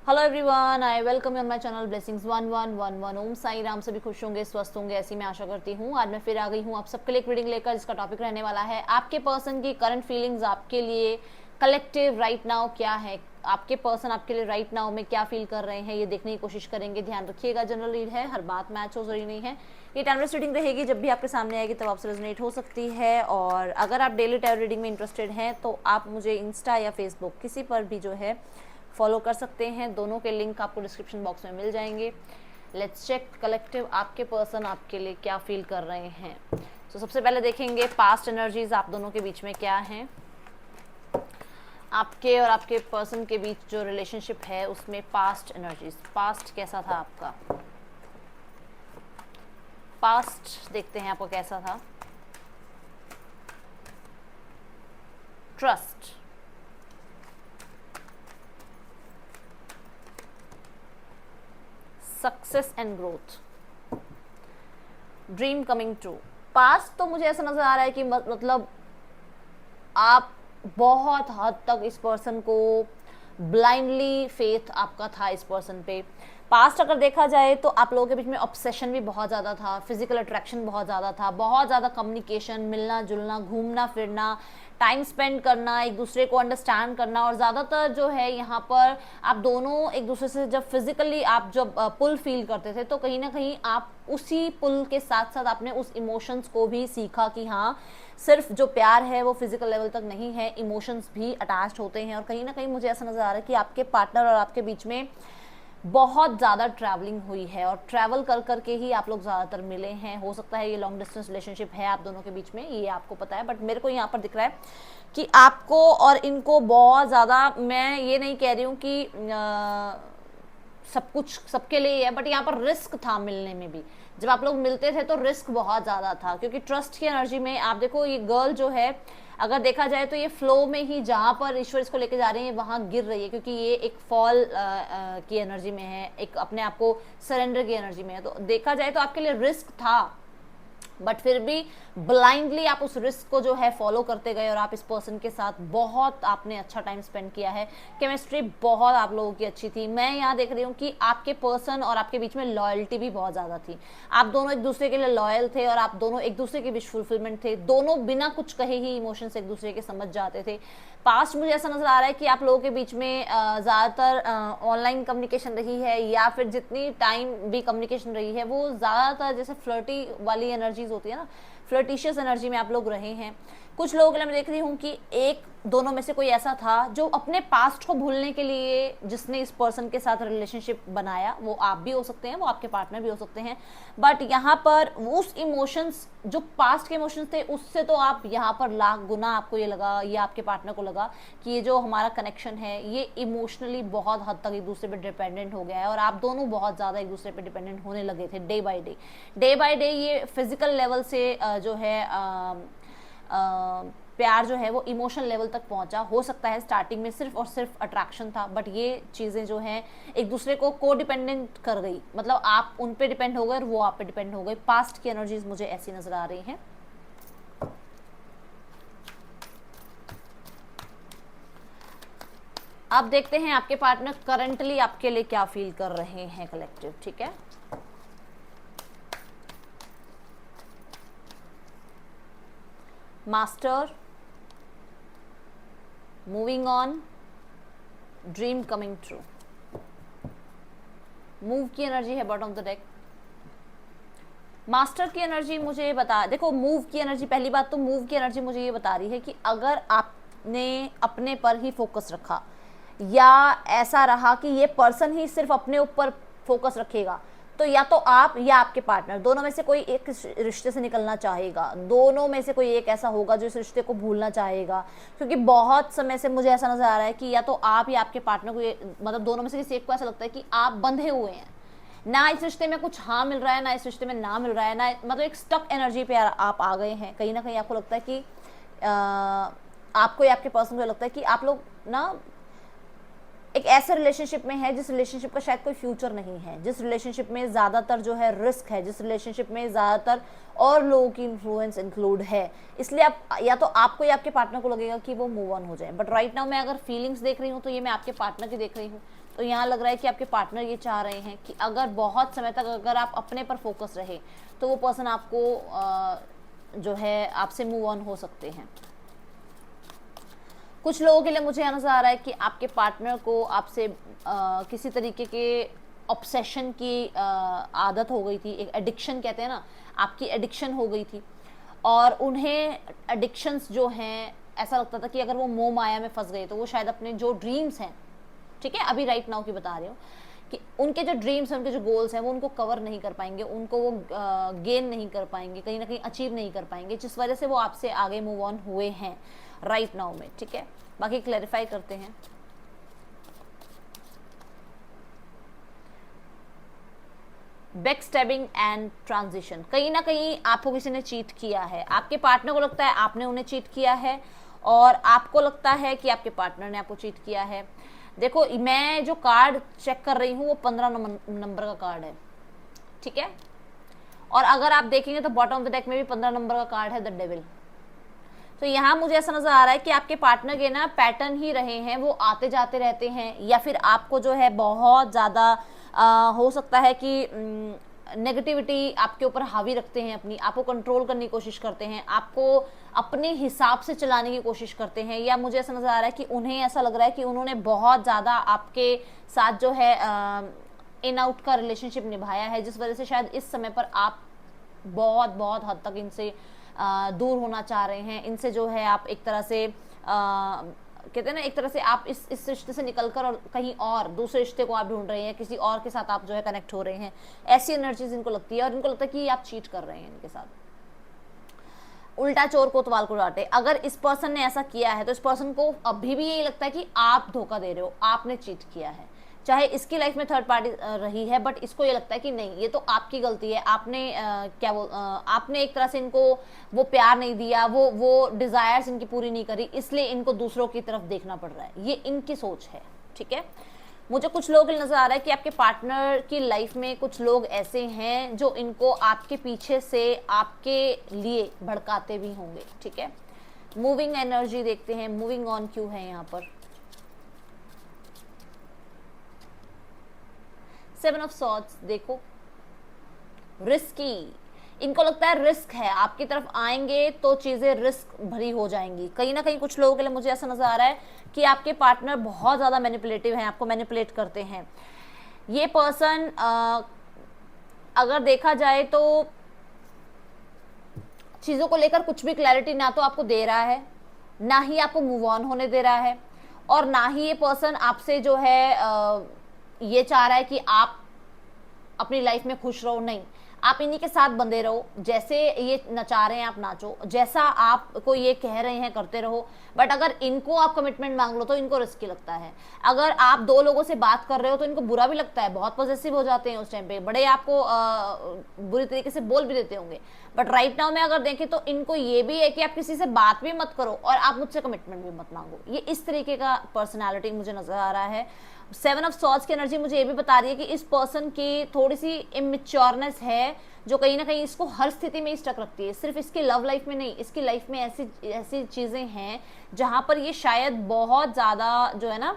Hello everyone, I welcome you on my channel blessings 1111। ओम साई राम। सभी खुश होंगे, स्वस्थ होंगे, ऐसी मैं आशा करती हूँ। आज मैं फिर आ गई हूँ आप सबके लिए एक रीडिंग लेकर, जिसका टॉपिक रहने वाला है आपके पर्सन की करंट फीलिंग्स आपके लिए कलेक्टिव राइट नाउ क्या है। आपके पर्सन आपके लिए राइट नाउ में क्या फील कर रहे हैं, ये देखने की कोशिश करेंगे। ध्यान रखिएगा, जनरल रीड है, हर बात मैच हो जरूरी नहीं है। ये टाइमलेस रीडिंग रहेगी, जब भी आपके सामने आएगी तब आपसे रेजोनेट हो सकती है। और अगर आप डेली टैरो रीडिंग में इंटरेस्टेड हैं तो आप मुझे इंस्टा या फेसबुक किसी पर भी जो है फॉलो कर सकते हैं। दोनों के लिंक आपको डिस्क्रिप्शन बॉक्स में मिल जाएंगे। लेट्स चेक कलेक्टिव आपके पर्सन आपके लिए क्या फील कर रहे हैं। तो सबसे पहले देखेंगे पास्ट एनर्जीज आप दोनों के बीच में क्या हैं। आपके और आपके पर्सन के बीच जो रिलेशनशिप है उसमें पास्ट एनर्जीज, पास्ट कैसा था आपका, पास्ट देखते हैं आपका कैसा था। Trust, success and growth, dream coming true. Past तो मुझे ऐसा नजर आ रहा है कि मतलब आप बहुत हद तक इस पर्सन को ब्लाइंडली फेथ आपका था इस पर्सन पे। पास्ट अगर देखा जाए तो आप लोगों के बीच में ऑब्सेशन भी बहुत ज़्यादा था, फिजिकल अट्रैक्शन बहुत ज़्यादा था, बहुत ज़्यादा कम्युनिकेशन, मिलना जुलना, घूमना फिरना, टाइम स्पेंड करना, एक दूसरे को अंडरस्टैंड करना। और ज़्यादातर जो है यहाँ पर आप दोनों एक दूसरे से जब फिजिकली आप जब पुल फील करते थे तो कहीं ना कहीं आप उसी पुल के साथ साथ आपने उस इमोशंस को भी सीखा कि हाँ, सिर्फ जो प्यार है वो फिजिकल लेवल तक नहीं है, इमोशंस भी अटैच होते हैं। और कहीं ना कहीं मुझे ऐसा नज़र आ रहा है कि आपके पार्टनर और आपके बीच में बहुत ज़्यादा ट्रैवलिंग हुई है और ट्रैवल कर करके ही आप लोग ज़्यादातर मिले हैं। हो सकता है ये लॉन्ग डिस्टेंस रिलेशनशिप है आप दोनों के बीच में, ये आपको पता है। बट मेरे को यहाँ पर दिख रहा है कि आपको और इनको बहुत ज़्यादा, मैं ये नहीं कह रही हूँ कि सब कुछ सबके लिए है, बट यहाँ पर रिस्क था मिलने में भी। जब आप लोग मिलते थे तो रिस्क बहुत ज़्यादा था, क्योंकि ट्रस्ट की एनर्जी में आप देखो ये गर्ल जो है, अगर देखा जाए तो ये फ्लो में ही जहाँ पर ईश्वर इसको लेके जा रहे हैं वहाँ गिर रही है, क्योंकि ये एक फॉल की एनर्जी में है, एक अपने आप को सरेंडर की एनर्जी में है। तो देखा जाए तो आपके लिए रिस्क था, बट फिर भी ब्लाइंडली आप उस रिस्क को जो है फॉलो करते गए और आप इस पर्सन के साथ बहुत आपने अच्छा टाइम स्पेंड किया है। केमिस्ट्री बहुत आप लोगों की अच्छी थी। मैं यहाँ देख रही हूँ कि आपके पर्सन और आपके बीच में लॉयल्टी भी बहुत ज़्यादा थी। आप दोनों एक दूसरे के लिए लॉयल थे और आप दोनों एक दूसरे के विश फुलफिलमेंट थे। दोनों बिना कुछ कहे ही इमोशंस एक दूसरे के समझ जाते थे। पास्ट मुझे ऐसा नजर आ रहा है कि आप लोगों के बीच में ज़्यादातर ऑनलाइन कम्युनिकेशन रही है, या फिर जितनी टाइम भी कम्युनिकेशन रही है वो ज़्यादातर जैसे फ्लर्टी वाली एनर्जीज होती है ना, फ्लर्टिशियस एनर्जी में आप लोग रहे हैं। कुछ लोगों के लिए मैं देख रही हूँ कि एक दोनों में से कोई ऐसा था जो अपने पास्ट को भूलने के लिए जिसने इस पर्सन के साथ रिलेशनशिप बनाया, वो आप भी हो सकते हैं, वो आपके पार्टनर भी हो सकते हैं। बट यहाँ पर उस इमोशंस जो पास्ट के इमोशंस थे उससे तो आप यहाँ पर लाख गुना आपको ये लगा, या आपके पार्टनर को लगा कि ये जो हमारा कनेक्शन है ये इमोशनली बहुत हद तक एक दूसरे पर डिपेंडेंट हो गया है। और आप दोनों बहुत ज़्यादा एक दूसरे पर डिपेंडेंट होने लगे थे day by day. Day by day ये फिजिकल लेवल से जो है प्यार जो है वो इमोशनल लेवल तक पहुंचा। हो सकता है स्टार्टिंग में सिर्फ और सिर्फ अट्रैक्शन था, बट ये चीज़ें जो हैं एक दूसरे को को डिपेंडेंट कर गई, मतलब आप उन पे डिपेंड हो गए और वो आप पे डिपेंड हो गए। पास्ट की एनर्जीज मुझे ऐसी नजर आ रही हैं। अब देखते हैं आपके पार्टनर करंटली आपके लिए क्या फील कर रहे हैं कलेक्टिव। ठीक है, master, moving on, dream coming true. Move की एनर्जी है bottom of the deck. Master की एनर्जी मुझे बता, देखो मूव की एनर्जी, पहली बात तो मूव की एनर्जी मुझे ये बता रही है कि अगर आपने अपने पर ही फोकस रखा या ऐसा रहा कि ये पर्सन ही सिर्फ अपने ऊपर फोकस रखेगा, तो या तो आप या आपके पार्टनर, दोनों में से कोई एक रिश्ते से निकलना चाहेगा। दोनों में से कोई एक ऐसा होगा जो इस रिश्ते को भूलना चाहेगा, क्योंकि बहुत समय से मुझे ऐसा नजर आ रहा है कि या तो आप या आपके पार्टनर को, मतलब दोनों में से किसी एक को ऐसा लगता है कि आप बंधे हुए हैं, ना इस रिश्ते में कुछ हाँ मिल रहा है, ना इस रिश्ते में ना मिल रहा है, ना मतलब एक स्टक एनर्जी पे आप आ गए हैं। कहीं ना कहीं आपको लगता है कि आपको या आपके पर्सन को लगता है कि आप लोग ना एक ऐसे रिलेशनशिप में है जिस रिलेशनशिप का शायद कोई फ्यूचर नहीं है, जिस रिलेशनशिप में ज़्यादातर जो है रिस्क है, जिस रिलेशनशिप में ज़्यादातर और लोगों की इन्फ्लुएंस इंक्लूड है। इसलिए आप या तो आपको या आपके पार्टनर को लगेगा कि वो मूव ऑन हो जाए। बट राइट नाउ मैं अगर फीलिंग्स देख रही हूँ तो ये मैं आपके पार्टनर की देख रही हूँ, तो यहाँ लग रहा है कि आपके पार्टनर ये चाह रहे हैं कि अगर बहुत समय तक अगर आप अपने पर फोकस रहे तो वो पर्सन आपको जो है आपसे मूव ऑन हो सकते हैं। कुछ लोगों के लिए मुझे यहाँ नजर आ रहा है कि आपके पार्टनर को आपसे किसी तरीके के ऑब्सेशन की आदत हो गई थी, एक एडिक्शन कहते हैं ना, आपकी एडिक्शन हो गई थी। और उन्हें एडिक्शंस जो हैं ऐसा लगता था कि अगर वो मोह माया में फंस गए तो वो शायद अपने जो ड्रीम्स हैं, ठीक है, अभी राइट नाउ की बता रही हूँ, कि उनके जो ड्रीम्स हैं, उनके जो गोल्स हैं, वो उनको कवर नहीं कर पाएंगे, उनको वो गेन नहीं कर पाएंगे, कहीं ना कहीं अचीव नहीं कर पाएंगे, जिस वजह से वो आपसे आगे मूव ऑन हुए हैं राइट नाउ में। ठीक है, बाकी क्लैरिफाई करते हैं। बैक स्टैबिंग एंड ट्रांजिशन, कहीं ना कहीं आपको किसी ने चीट किया है, आपके पार्टनर को लगता है आपने उन्हें चीट किया है और आपको लगता है कि आपके पार्टनर ने आपको चीट किया है। देखो मैं जो कार्ड चेक कर रही हूँ वो 15 नंबर का कार्ड है, ठीक है, और अगर आप देखेंगे तो बॉटम ऑफ द डेक में भी 15 नंबर का कार्ड है, द डेविल। तो यहाँ मुझे ऐसा नजर आ रहा है कि आपके पार्टनर के ना पैटर्न ही रहे हैं, वो आते जाते रहते हैं, या फिर आपको जो है बहुत ज़्यादा हो सकता है कि नेगेटिविटी आपके ऊपर हावी रखते हैं, अपनी आपको कंट्रोल करने की कोशिश करते हैं, आपको अपने हिसाब से चलाने की कोशिश करते हैं, या मुझे ऐसा नजर आ रहा है कि उन्हें ऐसा लग रहा है कि उन्होंने बहुत ज़्यादा आपके साथ जो है इन आउट का रिलेशनशिप निभाया है, जिस वजह से शायद इस समय पर आप बहुत बहुत हद तक इनसे दूर होना चाह रहे हैं। इनसे जो है आप एक तरह से कहते हैं ना, एक तरह से आप इस रिश्ते से निकलकर और कहीं और दूसरे रिश्ते को आप ढूंढ रहे हैं, किसी और के साथ आप जो है कनेक्ट हो रहे हैं, ऐसी एनर्जीज इनको लगती है। और इनको लगता है कि आप चीट कर रहे हैं इनके साथ। उल्टा चोर कोतवाल को डांटे, अगर इस पर्सन ने ऐसा किया है तो इस पर्सन को अभी भी यही लगता है कि आप धोखा दे रहे हो, आपने चीट किया है। चाहे इसकी लाइफ में थर्ड पार्टी रही है, बट इसको ये लगता है कि नहीं, ये तो आपकी गलती है, आपने आपने एक तरह से इनको वो प्यार नहीं दिया, वो डिजायर्स इनकी पूरी नहीं करी, इसलिए इनको दूसरों की तरफ देखना पड़ रहा है। ये इनकी सोच है, ठीक है। मुझे कुछ लोग नजर आ रहा है कि आपके पार्टनर की लाइफ में कुछ लोग ऐसे हैं जो इनको आपके पीछे से आपके लिए भड़काते भी होंगे, ठीक है। मूविंग एनर्जी देखते हैं, मूविंग ऑन क्यों है यहाँ पर। 7 ऑफ सॉर्ड्स देखो, रिस्की, इनको लगता है रिस्क है, आपकी तरफ आएंगे तो चीजें रिस्क भरी हो जाएंगी। कहीं ना कहीं कुछ लोगों के लिए मुझे ऐसा नजर आ रहा है कि आपके पार्टनर बहुत ज्यादा मैनिपुलेटिव हैं, आपको मैनिपुलेट करते हैं। ये पर्सन अगर देखा जाए तो चीजों को लेकर कुछ भी क्लैरिटी ना तो आपको दे रहा है, ना ही आपको मूव ऑन होने दे रहा है, और ना ही ये पर्सन आपसे जो है ये चाह रहा है कि आप अपनी लाइफ में खुश रहो। नहीं, आप इन्हीं के साथ बंधे रहो, जैसे ये नचा रहे हैं आप नाचो, जैसा आपको ये कह रहे हैं करते रहो। बट अगर इनको आप कमिटमेंट मांग लो तो इनको रिस्की लगता है। अगर आप दो लोगों से बात कर रहे हो तो इनको बुरा भी लगता है, बहुत पॉजिटिव हो जाते हैं उस टाइम पे, बड़े आपको बुरी तरीके से बोल भी देते होंगे। बट राइट नाउ में अगर देखें तो इनको ये भी है कि आप किसी से बात भी मत करो और आप मुझसे कमिटमेंट भी मत मांगो। ये इस तरीके का पर्सनैलिटी मुझे नजर आ रहा है। 7 ऑफ सॉर्ड्स की एनर्जी मुझे ये भी बता रही है कि इस पर्सन की थोड़ी सी इमेच्योरनेस है, जो कहीं ना कहीं इसको हर स्थिति में स्टक रखती है। सिर्फ इसकी लव लाइफ में नहीं, इसकी लाइफ में ऐसी ऐसी चीजें हैं जहां पर ये शायद बहुत ज्यादा जो है ना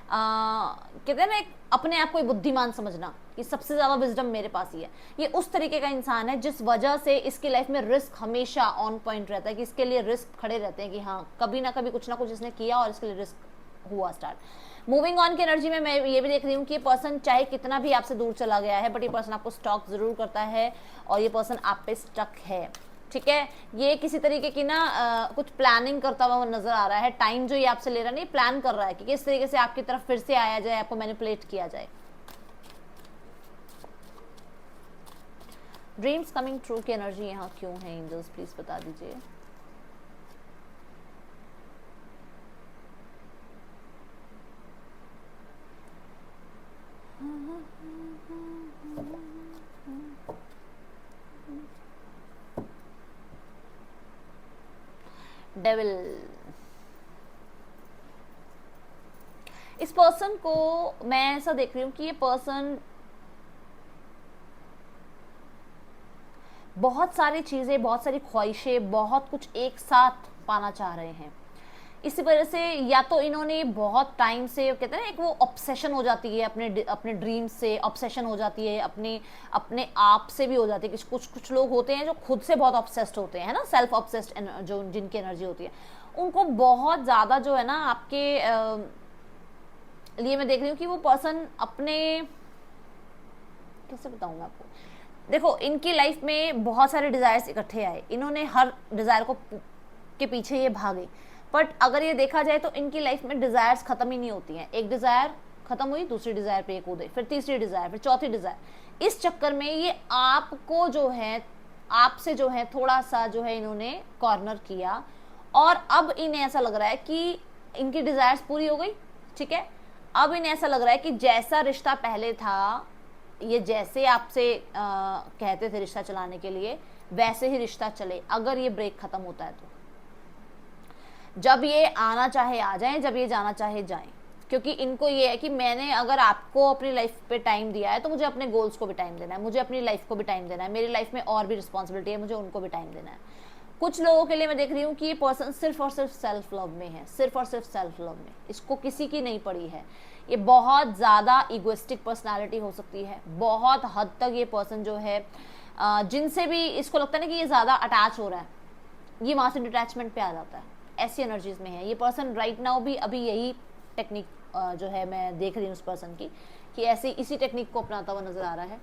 कहते हैं ना, एक अपने आप को बुद्धिमान समझना कि सबसे ज्यादा विजडम मेरे पास ही है। ये उस तरीके का इंसान है जिस वजह से इसकी लाइफ में रिस्क हमेशा ऑन पॉइंट रहता है, कि इसके लिए रिस्क खड़े रहते हैं कि हाँ कभी ना कभी कुछ ना कुछ इसने किया और इसके लिए रिस्क हुआ स्टार्ट। मूविंग ऑन की एनर्जी में मैं ये भी देख रही हूँ कि ये पर्सन चाहे कितना भी आपसे दूर चला गया है, बट ये पर्सन आपको स्टॉक जरूर करता है और ये पर्सन आप पे स्टक है, ठीक है। ये किसी तरीके की ना कुछ प्लानिंग करता हुआ नजर आ रहा है। टाइम जो ये आपसे ले रहा है, नहीं प्लान कर रहा है कि किस तरीके से आपकी तरफ फिर से आया जाए, आपको मैनिपुलेट किया जाए। ड्रीम्स कमिंग ट्रू की एनर्जी यहाँ क्यों है एंजल्स, प्लीज बता दीजिए। डेविल, इस पर्सन को मैं ऐसा देख रही हूँ कि ये पर्सन बहुत सारी चीज़ें, बहुत सारी ख्वाहिशें, बहुत कुछ एक साथ पाना चाह रहे हैं। इसी वजह से या तो इन्होंने बहुत टाइम से, कहते हैं ना, एक वो ऑब्सेशन हो जाती है अपने ड्रीम से, ऑब्सेशन हो जाती है अपने आप से भी हो जाती है। कुछ लोग होते हैं जो खुद से बहुत ऑब्सेस्ड होते हैं, है ना, सेल्फ ऑब्सेस्ड, जो जिनकी एनर्जी होती है, उनको बहुत ज़्यादा जो है ना आपके लिए मैं देख रही हूँ कि वो पर्सन अपने, कैसे बताऊँ मैं आपको, देखो इनकी लाइफ में बहुत सारे डिज़ायर्स इकट्ठे आए, इन्होंने हर डिज़ायर को के पीछे ये भागे, बट अगर ये देखा जाए तो इनकी लाइफ में डिज़ायर्स ख़त्म ही नहीं होती हैं। एक डिज़ायर ख़त्म हुई, दूसरी डिज़ायर पे एक कूदे, फिर तीसरी डिज़ायर, फिर चौथी डिज़ायर। इस चक्कर में ये आपको जो है, आपसे जो है थोड़ा सा जो है इन्होंने कॉर्नर किया, और अब इन्हें ऐसा लग रहा है कि इनकी डिज़ायर्स पूरी हो गई, ठीक है। अब इन्हें ऐसा लग रहा है कि जैसा रिश्ता पहले था, ये जैसे आपसे कहते थे रिश्ता चलाने के लिए, वैसे ही रिश्ता चले। अगर ये ब्रेक खत्म होता है तो जब ये आना चाहे आ जाएं, जब ये जाना चाहे जाएं, क्योंकि इनको ये है कि मैंने अगर आपको अपनी लाइफ पे टाइम दिया है तो मुझे अपने गोल्स को भी टाइम देना है, मुझे अपनी लाइफ को भी टाइम देना है, मेरी लाइफ में और भी रिस्पॉन्सिबिलिटी है, मुझे उनको भी टाइम देना है। कुछ लोगों के लिए मैं देख रही हूँ कि ये पर्सन सिर्फ और सिर्फ सेल्फ लव में है, सिर्फ और सिर्फ सेल्फ लव में, इसको किसी की नहीं पड़ी है। ये बहुत ज़्यादा इगोइस्टिक पर्सनालिटी हो सकती है, बहुत हद तक ये पर्सन जो है जिनसे भी इसको लगता है ना कि ये ज़्यादा अटैच हो रहा है, ये वहाँ से डिटैचमेंट पे आ जाता है। ऐसी एनर्जीज में है ये पर्सन राइट नाउ भी। अभी यही टेक्निक जो है मैं देख रही हूँ उस पर्सन की, कि ऐसे इसी टेक्निक को अपनाता हुआ नजर आ रहा है।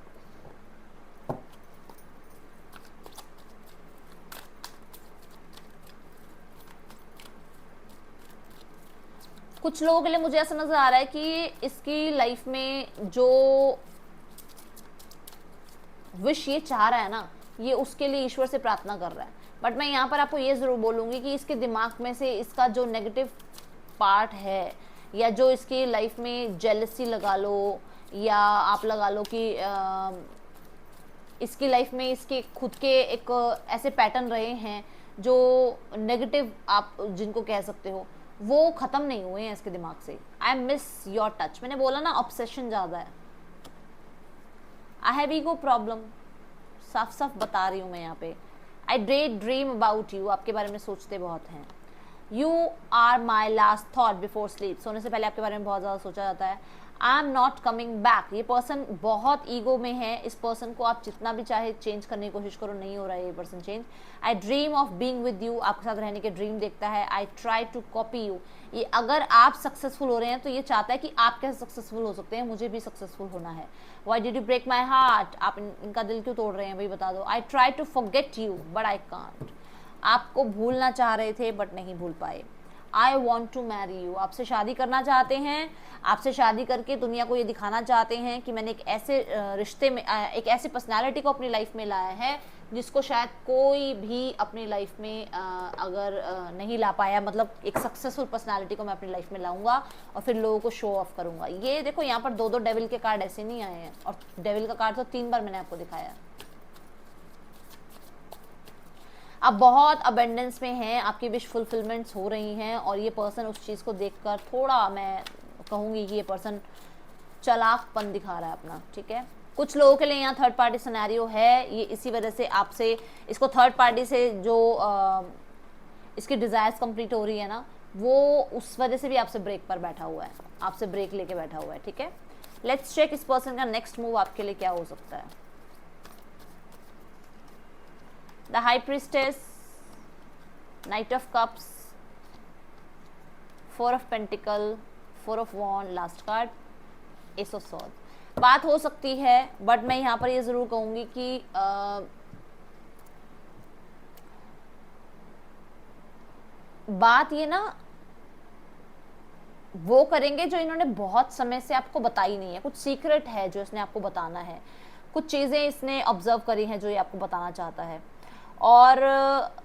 कुछ लोगों के लिए मुझे ऐसा नजर आ रहा है कि इसकी लाइफ में जो विश ये चाह रहा है ना, ये उसके लिए ईश्वर से प्रार्थना कर रहा है। बट मैं यहाँ पर आपको ये ज़रूर बोलूँगी कि इसके दिमाग में से इसका जो नेगेटिव पार्ट है, या जो इसकी लाइफ में जेलसी लगा लो, या आप लगा लो कि इसकी लाइफ में इसके खुद के एक ऐसे पैटर्न रहे हैं जो नेगेटिव आप जिनको कह सकते हो, वो ख़त्म नहीं हुए हैं इसके दिमाग से। आई मिस योर टच, मैंने बोला ना ऑब्सेशन ज़्यादा है। आई हैव ईगो प्रॉब्लम, साफ साफ बता रही हूँ मैं यहाँ पे। आई ड्रीम अबाउट यू, आपके बारे में सोचते बहुत हैं। You are my last thought before sleep, सोने से पहले आपके बारे में बहुत ज़्यादा सोचा जाता है। I am not coming back, ये पर्सन बहुत ईगो में है। इस पर्सन को आप जितना भी चाहे चेंज करने की कोशिश करो, नहीं हो रहा है ये person change. I dream of being with you, आपके साथ रहने के ड्रीम देखता है। I try to copy you, ये अगर आप सक्सेसफुल हो रहे हैं तो ये चाहता है कि आप कैसे सक्सेसफुल हो सकते हैं, मुझे भी सक्सेसफुल होना है। Why did you break my heart, आप इनका दिल क्यों तोड़ रहे हैं भाई बता दो। I try to forget you but I can't, आपको भूलना चाह रहे थे बट नहीं भूल पाए। I want to marry you, आपसे शादी करना चाहते हैं, आपसे शादी करके दुनिया को ये दिखाना चाहते हैं कि मैंने एक ऐसे रिश्ते में, एक ऐसी पर्सनैलिटी को अपनी लाइफ में लाया है जिसको शायद कोई भी अपनी लाइफ में अगर नहीं ला पाया। मतलब एक सक्सेसफुल पर्सनैलिटी को मैं अपनी लाइफ में लाऊंगा और फिर लोगों को शो ऑफ करूंगा। ये देखो यहाँ पर दो डेविल के कार्ड ऐसे नहीं आए हैं, और डेविल का कार्ड तो 3 बार मैंने आपको दिखाया। आप बहुत अबेंडेंस में हैं, आपकी विश फुलफिलमेंट्स हो रही हैं, और ये पर्सन उस चीज़ को देखकर थोड़ा, मैं कहूँगी कि ये पर्सन चालाकपन दिखा रहा है अपना, ठीक है। कुछ लोगों के लिए यहाँ थर्ड पार्टी सिनेरियो है, ये इसी वजह से आपसे, इसको थर्ड पार्टी से जो इसकी डिज़ायर्स कंप्लीट हो रही है ना, वो उस वजह से भी आपसे ब्रेक पर बैठा हुआ है, आपसे ब्रेक लेके बैठा हुआ है, ठीक है। लेट्स चेक इस पर्सन का नेक्स्ट मूव आपके लिए क्या हो सकता है। The High Priestess, Knight of Cups, 4 of Pentacle, 4 of Wand, last card Ace of Swords। बात हो सकती है, बट मैं यहाँ पर ये ज़रूर कहूँगी कि बात ये ना वो करेंगे जो इन्होंने बहुत समय से आपको बताई नहीं है। कुछ सीक्रेट है जो इसने आपको बताना है, कुछ चीज़ें इसने ऑब्जर्व करी हैं जो ये आपको बताना चाहता है, और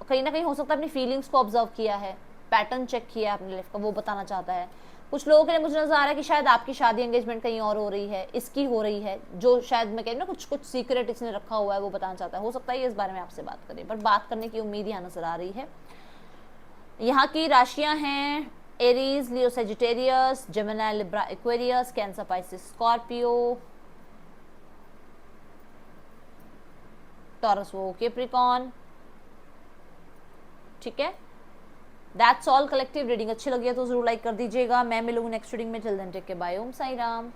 कहीं ना कहीं हो सकता है अपनी फीलिंग्स को ऑब्जर्व किया है, पैटर्न चेक किया है अपनी लाइफ का, वो बताना चाहता है। कुछ लोगों के लिए मुझे नजर आ रहा है कि शायद आपकी शादी एंगेजमेंट कहीं और हो रही है, इसकी हो रही है, जो शायद मैं कह रही हूँ ना कुछ सीक्रेट इसने रखा हुआ है, वो बताना चाहता है। हो सकता है ये इस बारे में आपसे बात करें, बट बात करने की उम्मीद यहाँ नजर आ रही है। यहाँ की राशियाँ हैं Aries, Leo, Sagittarius, Gemini, Libra, Aquarius, Cancer, Pisces, Scorpio, Taurus, वो कैप्रिकॉन। ठीक है, दैट्स ऑल कलेक्टिव रीडिंग। अच्छी लगी है तो जरूर लाइक कर दीजिएगा। मैं मिलूंगी नेक्स्ट रीडिंग में। Till then take care, bye, Om Sai Ram.